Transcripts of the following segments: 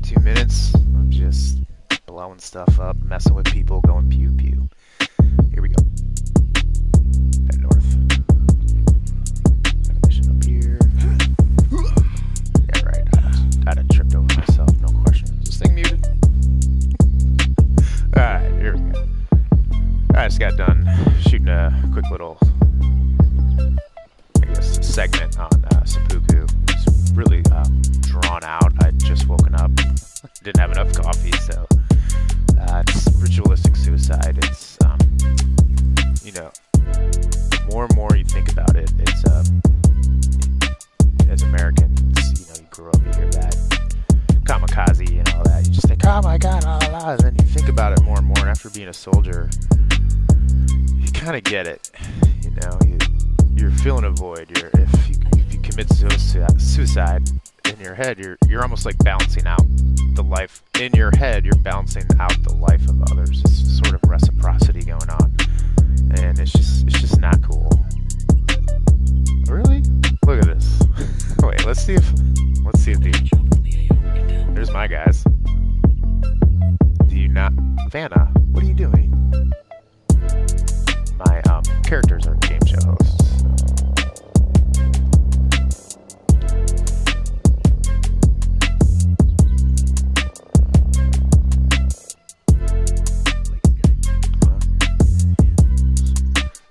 2 minutes of just blowing stuff up, messing with people, going pew pew. Here we go. Head north. Got a mission up here. Yeah, right. I'd have tripped over myself, no question. Is this thing muted? Alright, here we go. I just got done shooting a quick little, I guess, segment on seppuku. It's really drawn out. I'd just woken up, didn't have enough coffee, so it's ritualistic suicide. It's, you know, more and more you think about it, it's, as Americans, you know, you grow up, you hear that kamikaze and all that, you just think, oh my god, la la la, and then you think about it more and more, and after being a soldier, you kind of get it, you know, you're filling a void. If you commit suicide in your head, you're almost like balancing out the life in your head. You're balancing out the life of others. It's sort of reciprocity going on, and it's just not cool. Really? Look at this. Wait, let's see if there's my guys. Do you not, Vanna? What are you doing? My characters are game show hosts.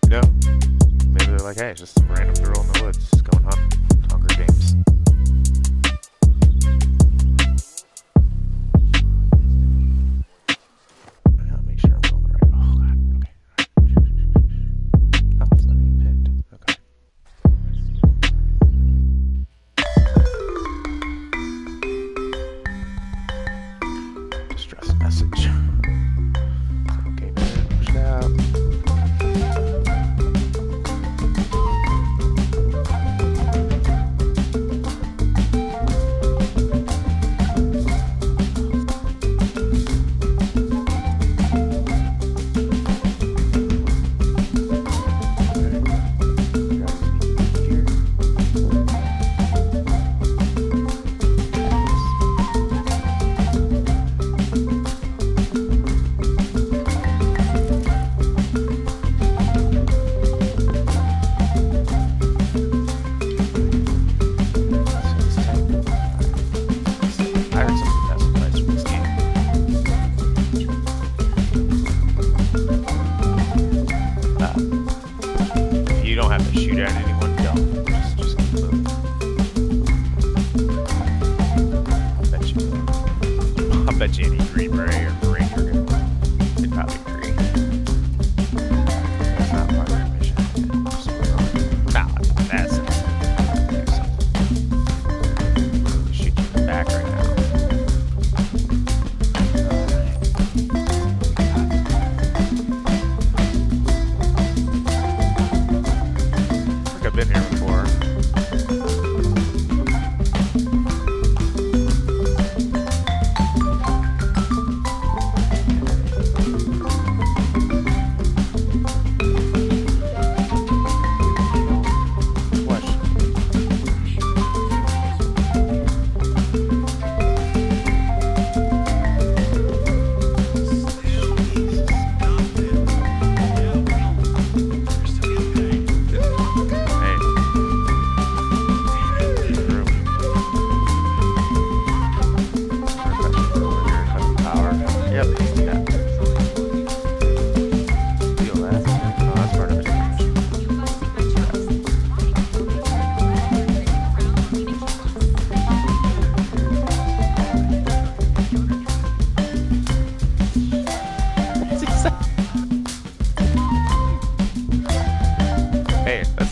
You know, maybe they're like, hey, it's just some random girl in the woods just going Hunger Games. I gotta make sure I'm going right. Oh god, okay. Oh, it's not even pinned. Okay. Distress message. Okay, man, push it out.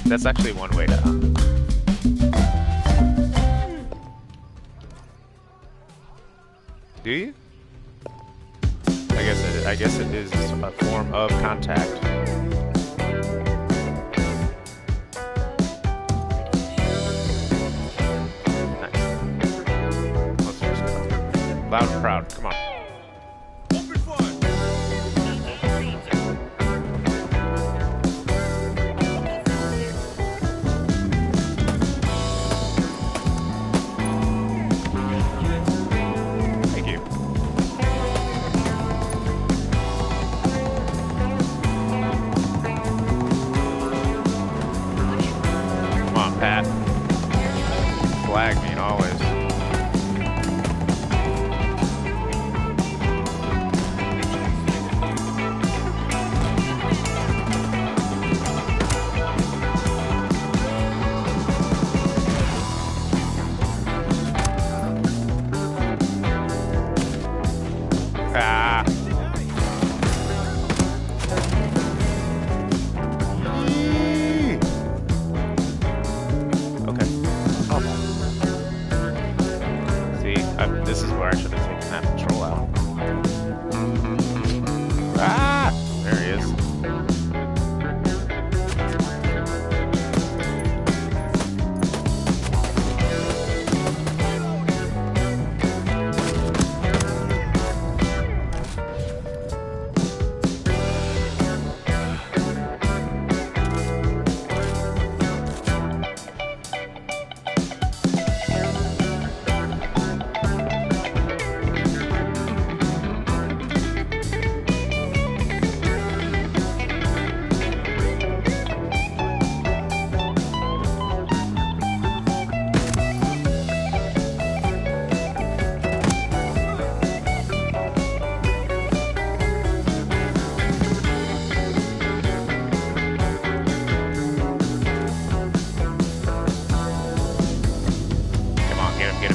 That's actually one way to do you? I guess it is a form of contact. Nice. Let's just go. Loud and proud. Come on. Pat. Flag mean always. Ah. Okay. Oh. See, this is where I should have taken that patrol out. Ah! There he is.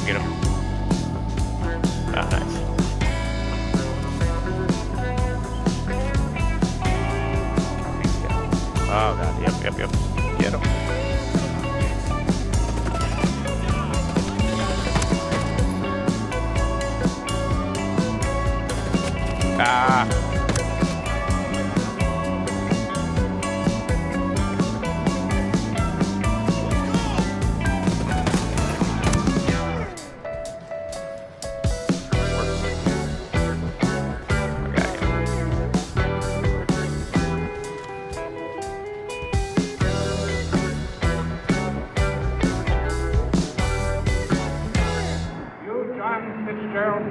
Get him. Ah, nice. Oh, God. Yep. Get him. Ah.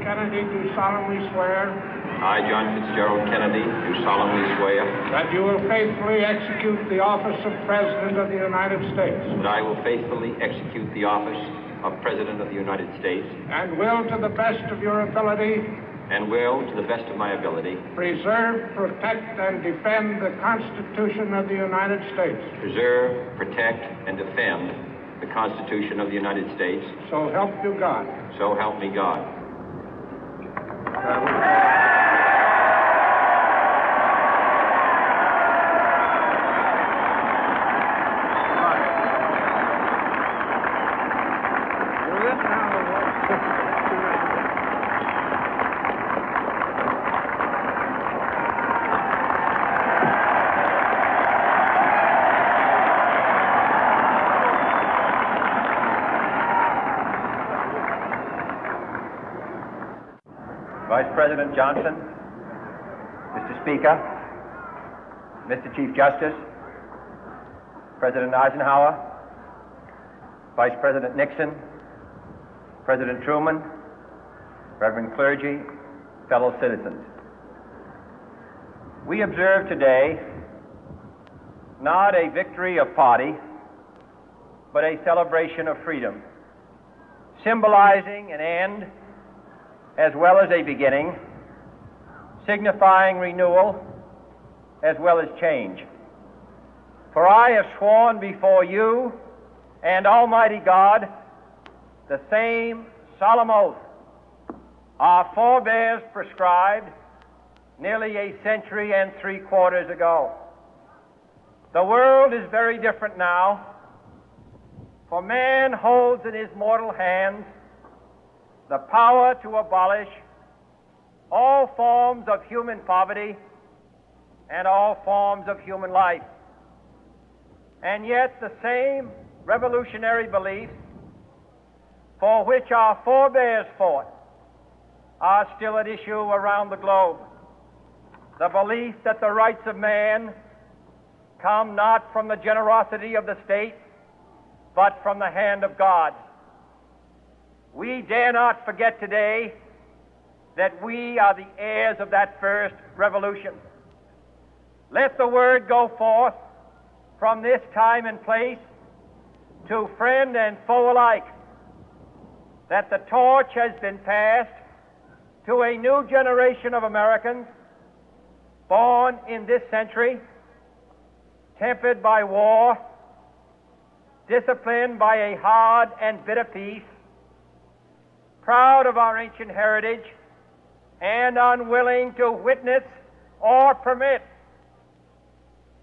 Kennedy, do solemnly swear. I, John Fitzgerald Kennedy, do solemnly swear. That you will faithfully execute the office of President of the United States. That I will faithfully execute the office of President of the United States. And will, to the best of your ability. And will, to the best of my ability. Preserve, protect, and defend the Constitution of the United States. Preserve, protect, and defend the Constitution of the United States. So help you God. So help me God. Vice President Johnson, Mr. Speaker, Mr. Chief Justice, President Eisenhower, Vice President Nixon, President Truman, Reverend clergy, fellow citizens. We observe today not a victory of party, but a celebration of freedom, symbolizing an end as well as a beginning, signifying renewal as well as change. For I have sworn before you and Almighty God the same solemn oath our forebears prescribed nearly a century and 3/4 ago. The world is very different now, for man holds in his mortal hands the power to abolish all forms of human poverty and all forms of human life. And yet the same revolutionary beliefs for which our forebears fought are still at issue around the globe. The belief that the rights of man come not from the generosity of the state, but from the hand of God. We dare not forget today that we are the heirs of that first revolution. Let the word go forth from this time and place to friend and foe alike, that the torch has been passed to a new generation of Americans born in this century, tempered by war, disciplined by a hard and bitter peace, proud of our ancient heritage, and unwilling to witness or permit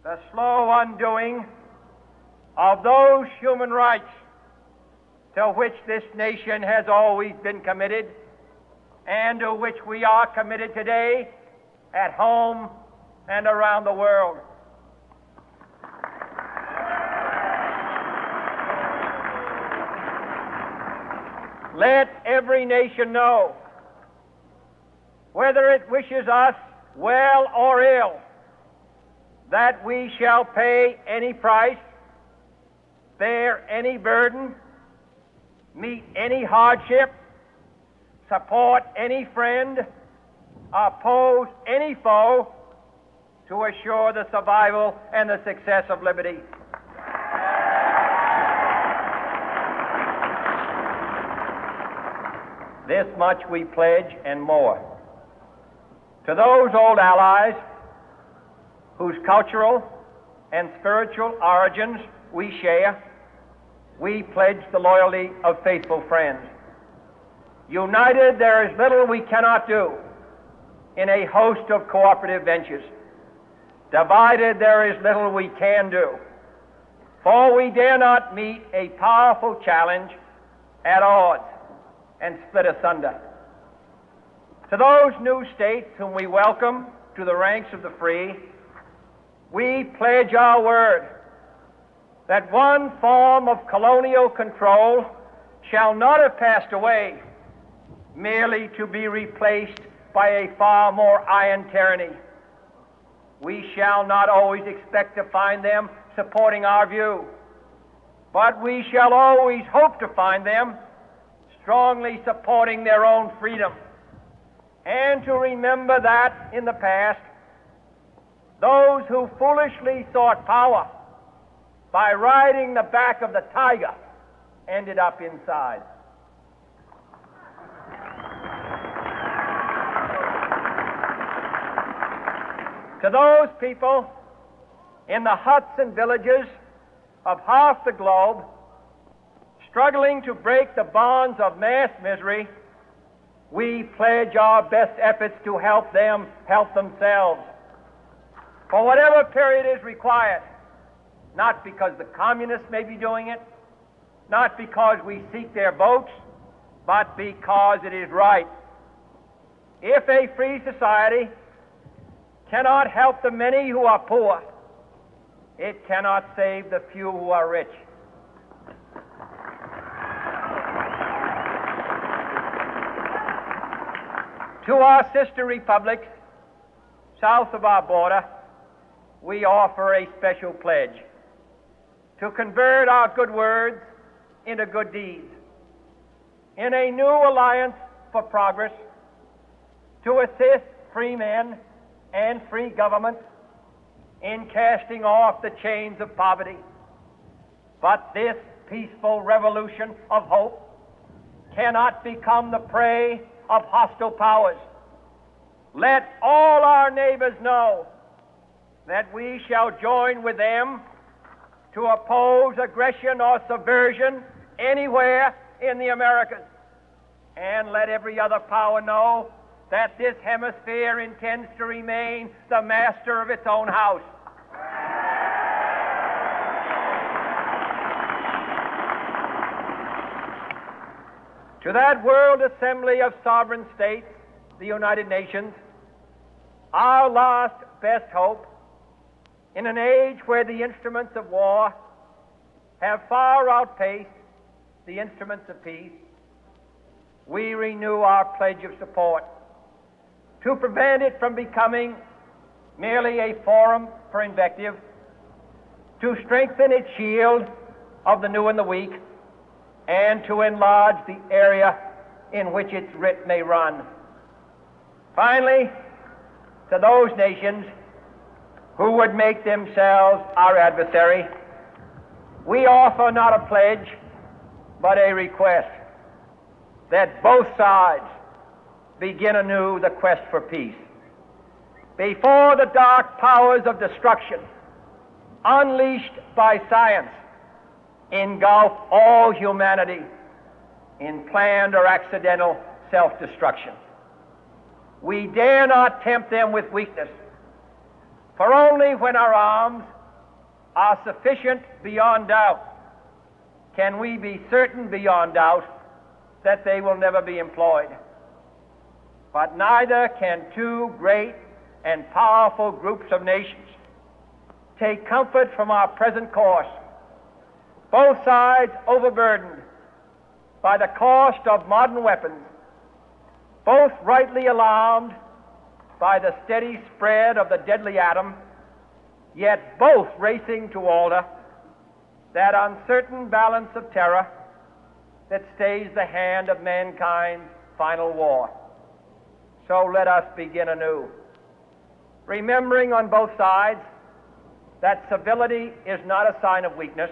the slow undoing of those human rights to which this nation has always been committed and to which we are committed today at home and around the world. Let every nation know, whether it wishes us well or ill, that we shall pay any price, bear any burden, meet any hardship, support any friend, oppose any foe to assure the survival and the success of liberty. This much we pledge and more. To those old allies whose cultural and spiritual origins we share, we pledge the loyalty of faithful friends. United, there is little we cannot do in a host of cooperative ventures. Divided, there is little we can do, for we dare not meet a powerful challenge at odds and split asunder. To those new states whom we welcome to the ranks of the free, we pledge our word that one form of colonial control shall not have passed away merely to be replaced by a far more iron tyranny. We shall not always expect to find them supporting our view, but we shall always hope to find them strongly supporting their own freedom, and to remember that in the past, those who foolishly sought power by riding the back of the tiger ended up inside. To those people in the huts and villages of half the globe struggling to break the bonds of mass misery, we pledge our best efforts to help them help themselves for whatever period is required, not because the communists may be doing it, not because we seek their votes, but because it is right. If a free society cannot help the many who are poor, it cannot save the few who are rich. To our sister republics south of our border, we offer a special pledge to convert our good words into good deeds, in a new alliance for progress, to assist free men and free governments in casting off the chains of poverty. But this peaceful revolution of hope cannot become the prey of hostile powers. Let all our neighbors know that we shall join with them to oppose aggression or subversion anywhere in the Americas. And let every other power know that this hemisphere intends to remain the master of its own house. To that World Assembly of Sovereign States, the United Nations, our last best hope, in an age where the instruments of war have far outpaced the instruments of peace, we renew our pledge of support to prevent it from becoming merely a forum for invective, to strengthen its shield of the new and the weak, and to enlarge the area in which its writ may run. Finally, to those nations who would make themselves our adversary, we offer not a pledge, but a request that both sides begin anew the quest for peace. Before the dark powers of destruction, unleashed by science, engulf all humanity in planned or accidental self-destruction. We dare not tempt them with weakness, for only when our arms are sufficient beyond doubt can we be certain beyond doubt that they will never be employed. But neither can two great and powerful groups of nations take comfort from our present course, both sides overburdened by the cost of modern weapons, both rightly alarmed by the steady spread of the deadly atom, yet both racing to alter that uncertain balance of terror that stays the hand of mankind's final war. So let us begin anew, remembering on both sides that civility is not a sign of weakness,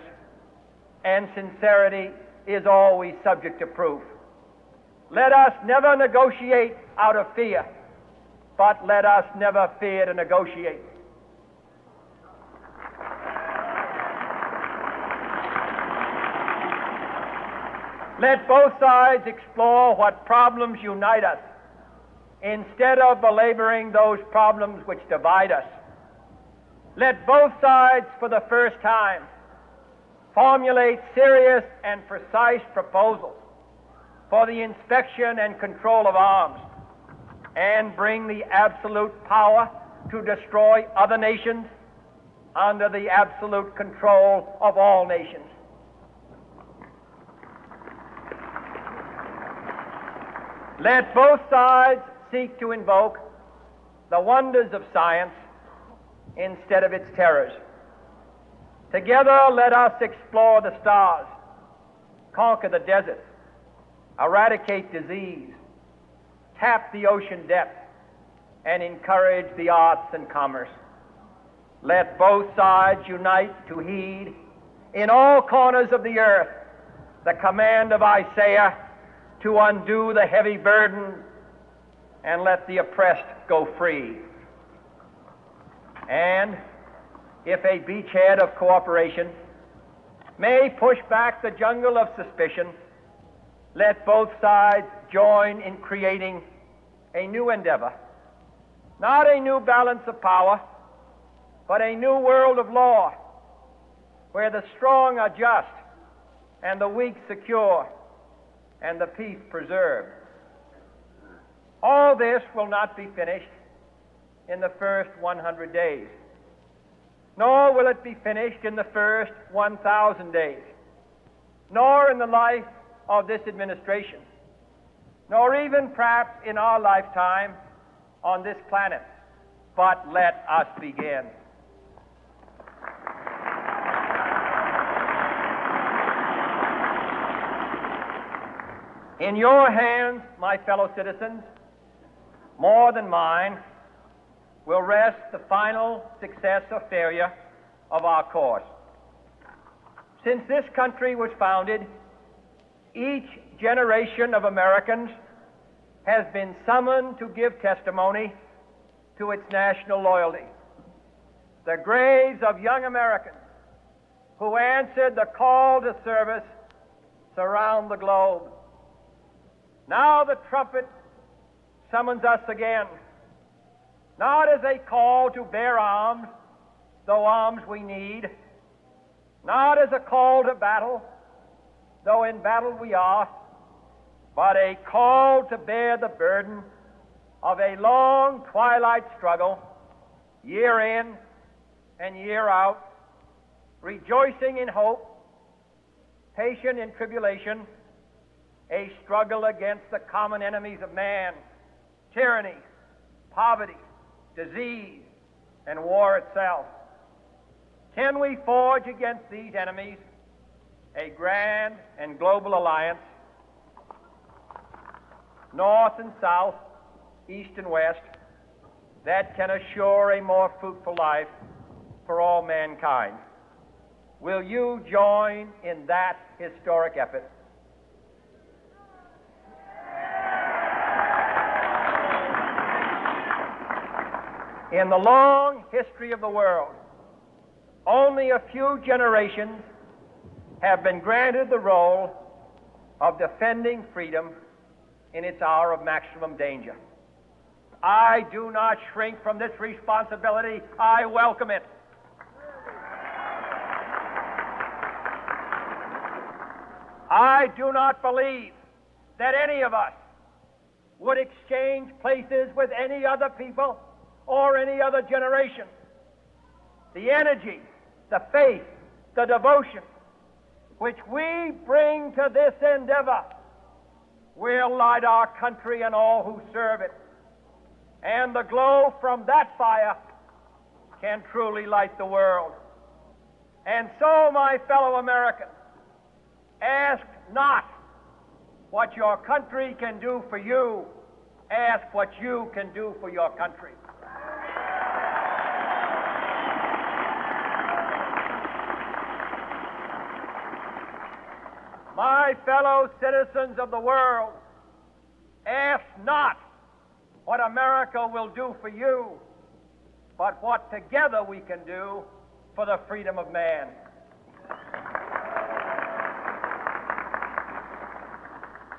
and sincerity is always subject to proof. Let us never negotiate out of fear, but let us never fear to negotiate. Let both sides explore what problems unite us, instead of belaboring those problems which divide us. Let both sides, for the first time, formulate serious and precise proposals for the inspection and control of arms, and bring the absolute power to destroy other nations under the absolute control of all nations. Let both sides seek to invoke the wonders of science instead of its terrors. Together, let us explore the stars, conquer the deserts, eradicate disease, tap the ocean depths, and encourage the arts and commerce. Let both sides unite to heed in all corners of the earth the command of Isaiah to undo the heavy burden and let the oppressed go free. And if a beachhead of cooperation may push back the jungle of suspicion, let both sides join in creating a new endeavor, not a new balance of power, but a new world of law, where the strong are just and the weak secure and the peace preserved. All this will not be finished in the first 100 days, nor will it be finished in the first 1,000 days, nor in the life of this administration, nor even perhaps in our lifetime on this planet. But let us begin. In your hands, my fellow citizens, more than mine, will rest the final success or failure of our course. Since this country was founded, each generation of Americans has been summoned to give testimony to its national loyalty. The graves of young Americans who answered the call to service surround the globe. Now the trumpet summons us again, not as a call to bear arms, though arms we need, not as a call to battle, though in battle we are, but a call to bear the burden of a long twilight struggle, year in and year out, rejoicing in hope, patient in tribulation, a struggle against the common enemies of man, tyranny, poverty, disease, and war itself. Can we forge against these enemies a grand and global alliance, north and south, east and west, that can assure a more fruitful life for all mankind? will you join in that historic effort? In the long history of the world, only a few generations have been granted the role of defending freedom in its hour of maximum danger. I do not shrink from this responsibility. I welcome it. I do not believe that any of us would exchange places with any other people or any other generation. The energy, the faith, the devotion which we bring to this endeavor will light our country and all who serve it. And the glow from that fire can truly light the world. And so, my fellow Americans, ask not what your country can do for you, ask what you can do for your country. My fellow citizens of the world, ask not what America will do for you, but what together we can do for the freedom of man.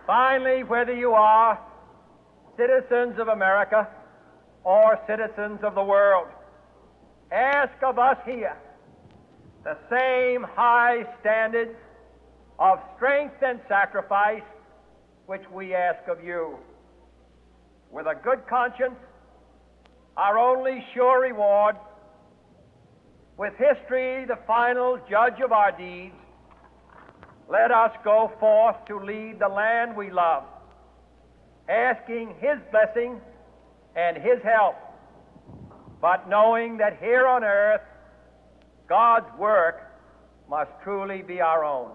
Finally, whether you are citizens of America or citizens of the world, ask of us here the same high standards of strength and sacrifice which we ask of you. With a good conscience, our only sure reward, with history the final judge of our deeds, let us go forth to lead the land we love, asking His blessing and His help, but knowing that here on earth, God's work must truly be our own.